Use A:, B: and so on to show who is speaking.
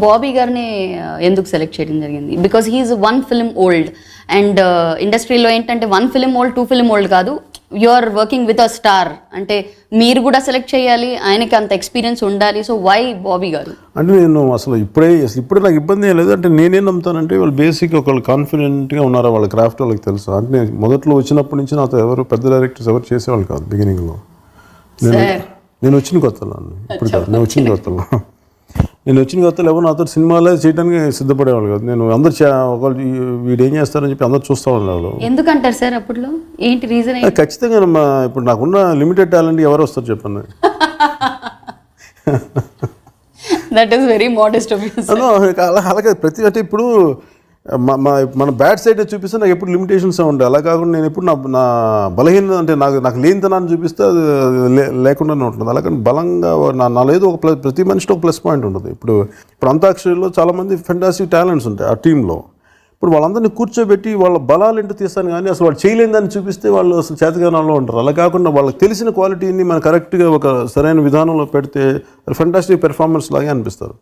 A: బాబీ గారిని ఎందుకు సెలెక్ట్ చేయడం జరిగింది? Because he's 1 film old and ఇండస్ట్రీలో ఏంటంటే 1 ఫిల్మ్ ఓల్డ్ 2 ఫిల్మ్ ఓల్డ్ కాదు, you are working with a star, అంటే మీరు కూడా సెలెక్ట్ చేయాలి, ఆయనకి అంత ఎక్స్పీరియన్స్ ఉండాలి. సో వై బాబీ గారు?
B: అంటే నేను అసలు ఇప్పుడు నాకు ఇబ్బంది ఏం లేదు. అంటే నేనేం నమ్ముతానంటే వాళ్ళు బేసిక్ ఒకళ్ళు కాన్ఫిడెంట్గా ఉన్నారా, వాళ్ళ క్రాఫ్ట్ వాళ్ళకి తెలుసు. అంటే నేను మొదట్లో వచ్చినప్పటి నుంచి నాతో ఎవరు పెద్ద డైరెక్టర్స్ ఎవరు చేసేవాళ్ళు కాదు బిగినింగ్లో. నేను వచ్చిన కొత్తలో ఇప్పుడు కాదు, నేను వచ్చిన కొత్తలో ఎవరు నాతో సినిమాలే చేయడానికి సిద్ధపడేవాళ్ళు కాదు. నేను అందరు ఒకళ్ళు వీడు ఏం చేస్తారని చెప్పి అందరు చూస్తూ ఉండేవాళ్ళు.
A: ఎందుకంటారు సార్ అప్పట్లో? ఏంటి రీజన్?
B: ఖచ్చితంగా ఇప్పుడు నాకున్న లిమిటెడ్ టాలెంట్ ఎవరు వస్తారు చెప్పండి.
A: That is very modest of you.
B: అలాగే ప్రతి అంటే ఇప్పుడు మన బ్యాడ్ సైడ్ చూపిస్తే నాకు ఎప్పుడు లిమిటేషన్స్ ఉంటాయి. అలా కాకుండా నేను ఎప్పుడు నా బలహీనత అంటే నాకు లేనితనాన్ని చూపిస్తే అది లేకుండానే ఉంటుంది. అలాగని బలంగా నాలో ఏదో ఒక ప్రతి మనిషిలో ఒక ప్లస్ పాయింట్ ఉంటుంది. ఇప్పుడు అంతాక్షరిలో చాలామంది ఫెంటాస్టిక్ టాలెంట్స్ ఉంటాయి ఆ టీంలో. ఇప్పుడు వాళ్ళందరినీ కూర్చోబెట్టి వాళ్ళ బలాలు ఏంటో తీస్తాను, కానీ అసలు వాళ్ళు చేయలేదని చూపిస్తే వాళ్ళు అసలు చేతగానాల్లో ఉంటారు. అలా కాకుండా వాళ్ళకి తెలిసిన క్వాలిటీని మనం కరెక్ట్గా ఒక సరైన విధానంలో పెడితే ఫెంటాస్టిక్ పెర్ఫార్మెన్స్ లాగే అనిపిస్తారు.